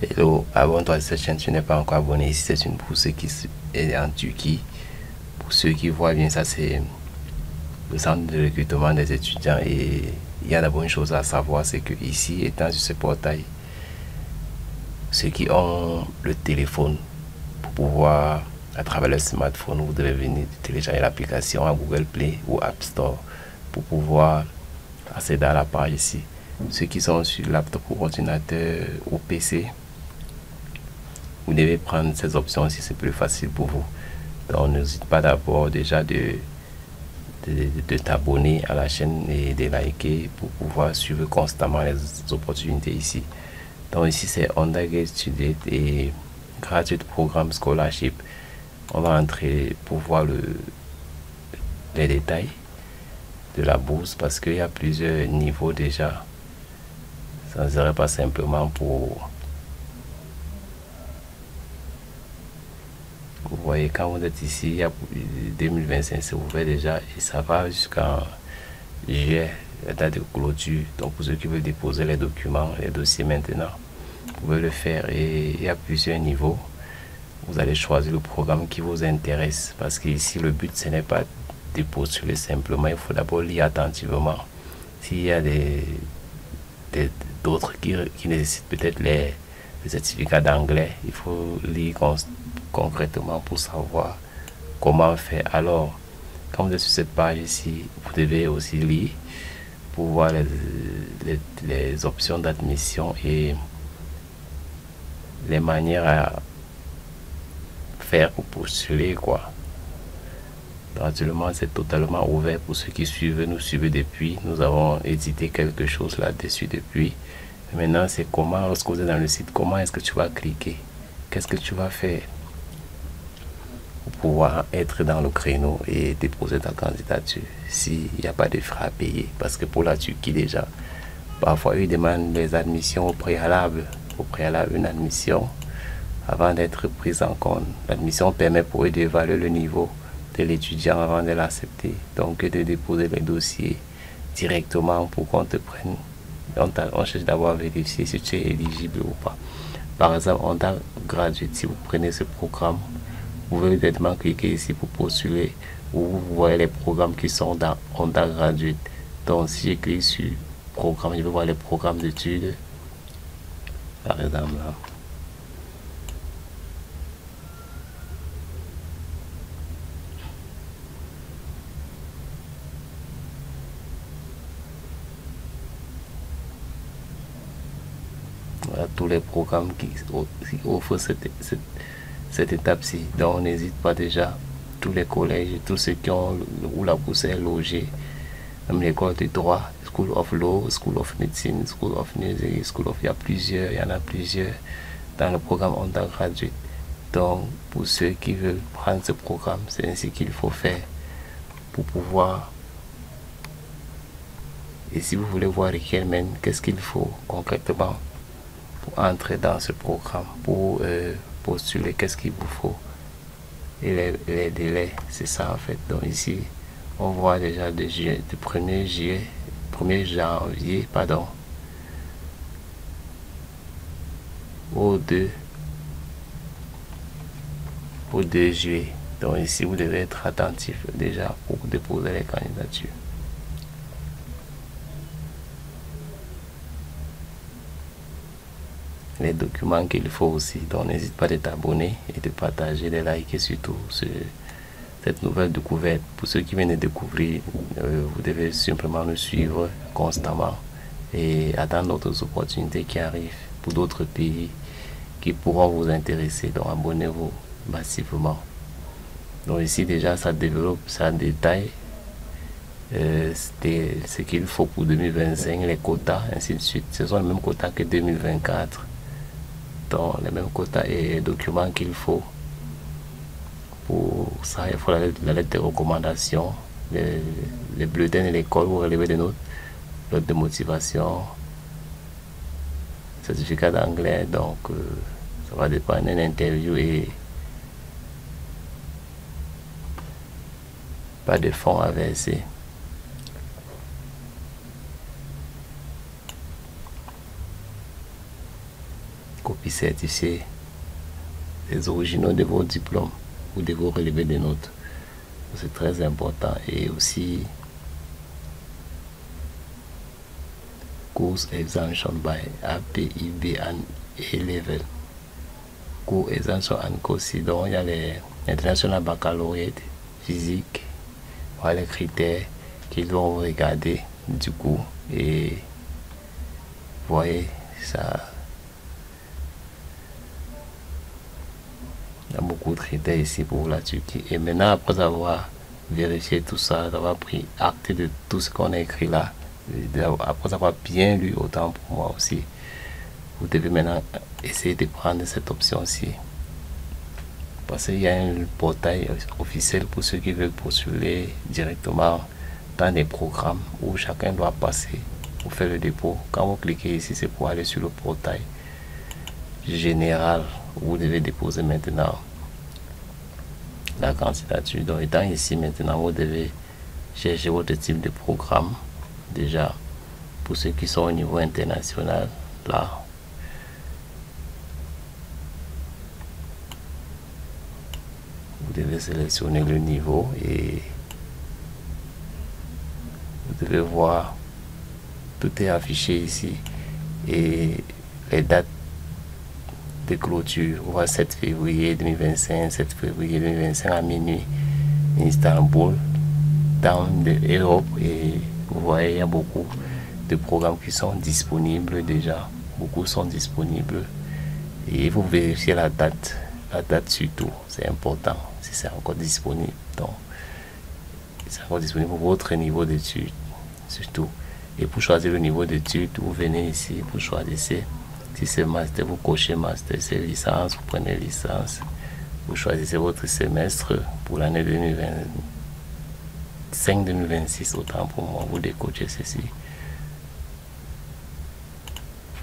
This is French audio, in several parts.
Hello, abonne-toi à cette chaîne si tu n'es pas encore abonné. Ici, c'est une pour ceux qui sont en Turquie. Pour ceux qui voient bien, ça c'est le centre de recrutement des étudiants. Et il y a d'abord une chose à savoir, c'est que ici, étant sur ce portail, ceux qui ont le téléphone pour pouvoir, à travers le smartphone, vous devez venir télécharger l'application à Google Play ou App Store pour pouvoir accéder à la page ici. Ceux qui sont sur laptop ou ordinateur ou PC, vous devez prendre ces options si c'est plus facile pour vous. Donc n'hésite pas d'abord déjà de t'abonner à la chaîne et de liker pour pouvoir suivre constamment les opportunités ici. Donc ici c'est Undergrad Student et Graduate Programme Scholarship. On va entrer pour voir les détails de la bourse parce qu'il y a plusieurs niveaux déjà. Ça ne serait pas simplement pour... Vous voyez, quand vous êtes ici, il y a 2025, c'est ouvert déjà et ça va jusqu'en juillet, la date de clôture. Donc pour ceux qui veulent déposer les documents, les dossiers maintenant, vous pouvez le faire et il y a plusieurs niveaux. Vous allez choisir le programme qui vous intéresse parce qu'ici le but ce n'est pas de postuler simplement, il faut d'abord lire attentivement. S'il y a d'autres qui nécessitent peut-être les certificats d'anglais, il faut lire concrètement pour savoir comment faire. Alors, quand vous êtes sur cette page ici, vous devez aussi lire pour voir les options d'admission et les manières à faire pour postuler, quoi. Naturellement, c'est totalement ouvert pour ceux qui nous suivent depuis. Nous avons édité quelque chose là-dessus depuis. Maintenant, c'est comment, lorsque vous êtes dans le site, comment est-ce que tu vas cliquer? Qu'est-ce que tu vas faire pour pouvoir être dans le créneau et déposer ta candidature s'il n'y a pas de frais à payer? Parce que pour la Turquie déjà, parfois ils demandent les admissions au préalable une admission avant d'être prise en compte. L'admission permet pour eux d'évaluer le niveau de l'étudiant avant de l'accepter, donc de déposer les dossiers directement pour qu'on te prenne. On cherche d'abord à vérifier si tu es éligible ou pas. Par exemple, Undergrad, si vous prenez ce programme, vous pouvez directement cliquer ici pour postuler où vous voyez les programmes qui sont dans Undergraduate. Donc si je clique sur programme, je vais voir les programmes d'études. Par exemple là. Voilà tous les programmes qui offrent cette étape-ci. Donc on n'hésite pas déjà, tous les collèges, tous ceux qui ont où la bourse est logée, même l'école de droit, School of Law, School of Medicine, School of Music, il y en a plusieurs dans le programme Undergraduate. Donc pour ceux qui veulent prendre ce programme, c'est ainsi qu'il faut faire pour pouvoir. Et si vous voulez voir requirements, qu'est-ce qu'il faut concrètement pour entrer dans ce programme, pour postuler, qu'est-ce qu'il vous faut et les délais, c'est ça en fait. Donc ici on voit déjà de 1er janvier pardon au 2 juillet. Donc ici vous devez être attentif déjà pour déposer les candidatures. Les documents qu'il faut aussi. Donc n'hésite pas de t'abonner et de partager, de liker surtout cette nouvelle découverte. Pour ceux qui viennent de découvrir, vous devez simplement nous suivre constamment et attendre d'autres opportunités qui arrivent pour d'autres pays qui pourront vous intéresser. Donc abonnez-vous massivement. Donc ici déjà ça développe, ça détaille ce qu'il faut pour 2025, les quotas, ainsi de suite. Ce sont les mêmes quotas que 2024. Donc les mêmes quotas et documents qu'il faut. Pour ça, il faut la lettre de recommandation, les bulletins de l'école pour relever des notes, notes de motivation, certificat d'anglais. Donc ça va dépendre d'une interview et pas de fonds à verser. copie certifiée des originaux de vos diplômes ou de vos relevés de notes. C'est très important. Et aussi course exemption by APIB and A-Level. Cours exemption and course, donc il y a les International Baccalaureate physique, voilà les critères qu'ils vont regarder du coup, et vous voyez ça, il y a beaucoup de critères ici pour la Turquie. Et maintenant, après avoir vérifié tout ça, d'avoir pris acte de tout ce qu'on a écrit là, après avoir bien lu, autant pour moi aussi, vous devez maintenant essayer de prendre cette option-ci. Parce qu'il y a un portail officiel pour ceux qui veulent postuler directement dans des programmes où chacun doit passer pour faire le dépôt. Quand vous cliquez ici, c'est pour aller sur le portail général où vous devez déposer maintenant la candidature. Donc, étant ici maintenant, vous devez chercher votre type de programme. Déjà, pour ceux qui sont au niveau international, là, vous devez sélectionner le niveau et vous devez voir, tout est affiché ici et les dates de clôture. On voit 7 février 2025, 7 février 2025 à minuit, Istanbul, dans l'Europe. Et vous voyez, il y a beaucoup de programmes qui sont disponibles déjà. Beaucoup sont disponibles et vous vérifiez la date surtout, c'est important si c'est encore disponible. Donc c'est encore disponible pour votre niveau d'études surtout. Et pour choisir le niveau d'études, vous venez ici, vous choisissez. Si c'est master, vous cochez master. Si c'est licence, vous prenez licence. Vous choisissez votre semestre pour l'année 2025-2026, autant pour moi, vous décochez ceci.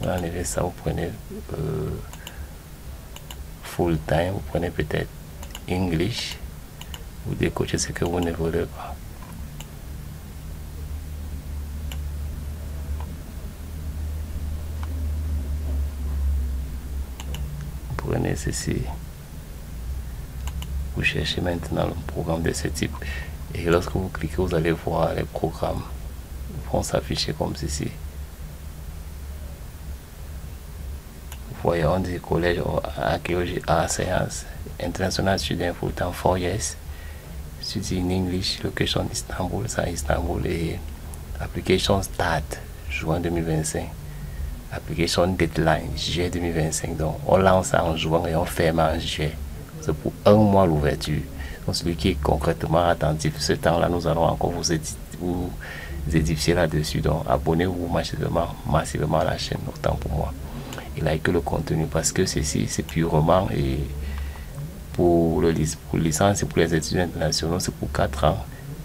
Vous enlevez ça, vous prenez full time, vous prenez peut-être English, vous décochez ce que vous ne voulez pas. Vous prenez ceci, vous cherchez maintenant le programme de ce type et lorsque vous cliquez, vous allez voir les programmes vont s'afficher comme ceci. Vous voyez, on dit collège archéologie art science, international student full time 4 years, study in English, location Istanbul, ça Istanbul, et application start juin 2025, application deadline juillet 2025. Donc on lance en juin et on ferme en juillet. C'est pour un mois l'ouverture. Donc celui qui est concrètement attentif, ce temps-là, nous allons encore vous édifier là-dessus. Donc abonnez-vous massivement à la chaîne, autant pour moi. Et likez le contenu parce que ceci, c'est purement et pour licence et pour les étudiants internationaux, c'est pour 4 ans.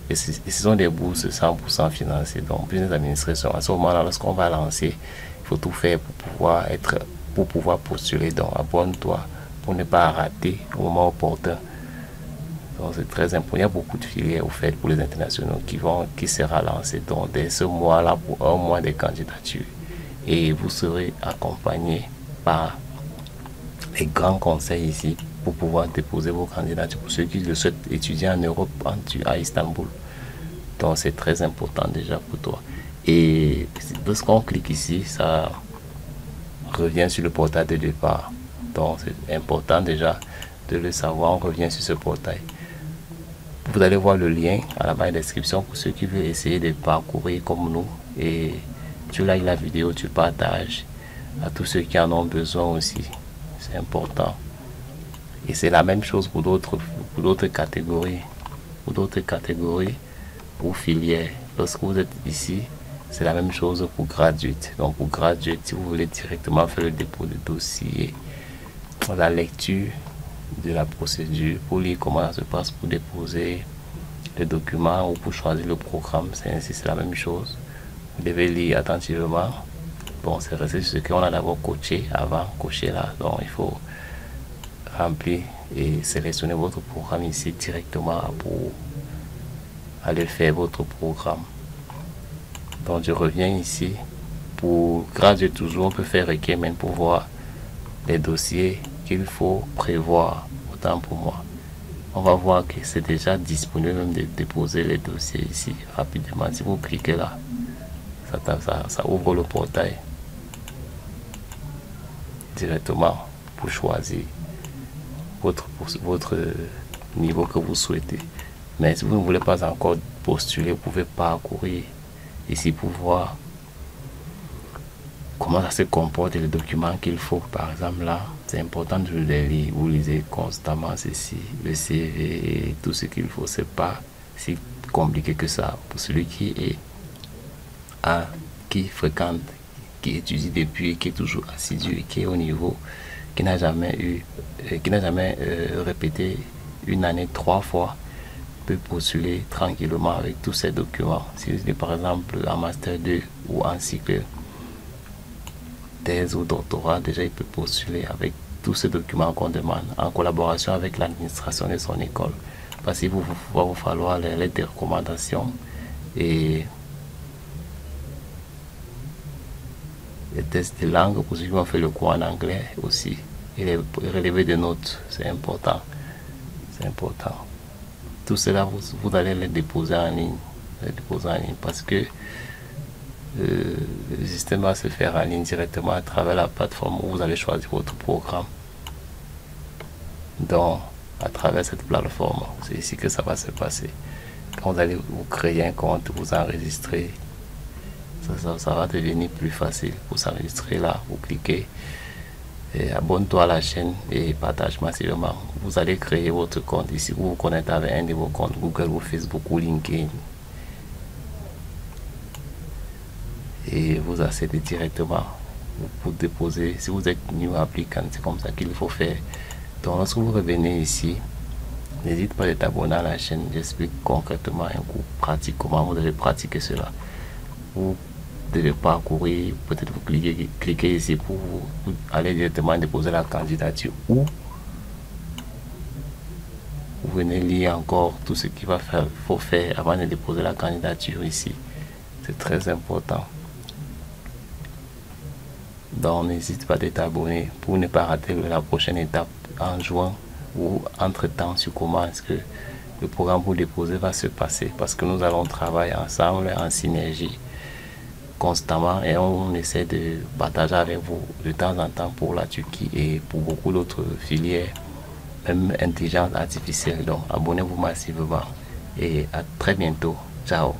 Et ce sont des bourses 100% financées. Donc, business administration, à ce moment-là, lorsqu'on va lancer, il faut tout faire pour pouvoir postuler. Donc, abonne-toi pour ne pas rater au moment opportun. Donc, c'est très important. Il y a beaucoup de filières offertes pour les internationaux qui sera lancé. Donc, dès ce mois-là, pour un mois de candidature. Et vous serez accompagné par les grands conseils ici pour pouvoir déposer vos candidatures pour ceux qui le souhaitent étudier en Europe, à Istanbul. Donc c'est très important déjà pour toi. Et lorsqu'on clique ici, ça revient sur le portail de départ. Donc c'est important déjà de le savoir. On revient sur ce portail. Vous allez voir le lien à la barre de description pour ceux qui veulent essayer de parcourir comme nous. Et tu likes la vidéo, tu partages à tous ceux qui en ont besoin aussi. C'est important. Et c'est la même chose pour d'autres catégories. Pour d'autres catégories, pour filières. Lorsque vous êtes ici, c'est la même chose pour graduate. Donc pour graduate, si vous voulez directement faire le dépôt de dossier, la lecture de la procédure, pour lire comment ça se passe pour déposer les documents ou pour choisir le programme, c'est la même chose. Vous devez lire attentivement. Bon, c'est resté ce qu'on a d'abord coché avant, coché là. Donc il faut remplir et sélectionner votre programme ici directement pour aller faire votre programme. Donc je reviens ici pour graduer toujours. On peut faire requérement pour voir les dossiers qu'il faut prévoir, autant pour moi. On va voir que c'est déjà disponible même de déposer les dossiers ici rapidement. Si vous cliquez là, ça ouvre le portail directement pour choisir votre niveau que vous souhaitez. Mais si vous ne voulez pas encore postuler, vous pouvez parcourir ici pour voir comment ça se comporte et les documents qu'il faut. Par exemple là, c'est important de les lire. Vous lisez constamment ceci, le CV et tout ce qu'il faut. C'est pas si compliqué que ça pour celui qui fréquente, qui étudie depuis, qui est toujours assidu, qui est au niveau, qui n'a jamais répété une année 3 fois, peut postuler tranquillement avec tous ces documents. Si vous êtes par exemple en master 2 ou en cycle thèse ou doctorat, déjà il peut postuler avec tous ces documents qu'on demande en collaboration avec l'administration de son école. Parce qu'il va vous falloir les lettres de recommandation et les tests de langue pour ceux qui ont fait le cours en anglais aussi. Et les relevés de notes, c'est important. C'est important. Tout cela, vous allez les déposer en ligne. Parce que le système va se faire en ligne directement à travers la plateforme où vous allez choisir votre programme. Donc, à travers cette plateforme, c'est ici que ça va se passer. Quand vous allez vous créer un compte, vous enregistrer, ça va devenir plus facile. Pour s'enregistrer là, vous cliquez et abonne-toi à la chaîne et partage massivement. Vous allez créer votre compte ici. Vous vous connectez avec un de vos comptes Google ou Facebook ou LinkedIn. Et vous accédez directement pour déposer. Si vous êtes new applicant, c'est comme ça qu'il faut faire. Donc lorsque vous revenez ici, n'hésite pas à t'abonner à la chaîne. J'explique concrètement un coup pratique comment vous devez pratiquer cela. Vous devez parcourir, peut-être vous cliquez ici pour vous aller directement déposer la candidature, ou vous venez lire encore tout ce qu'il faut faire avant de déposer la candidature ici. C'est très important. Donc n'hésite pas à t'abonner pour ne pas rater la prochaine étape en juin ou entre temps sur comment est-ce que le programme pour déposer va se passer, parce que nous allons travailler ensemble en synergie constamment et on essaie de partager avec vous de temps en temps pour la Turquie et pour beaucoup d'autres filières, même intelligence artificielle. Donc abonnez-vous massivement et à très bientôt. Ciao.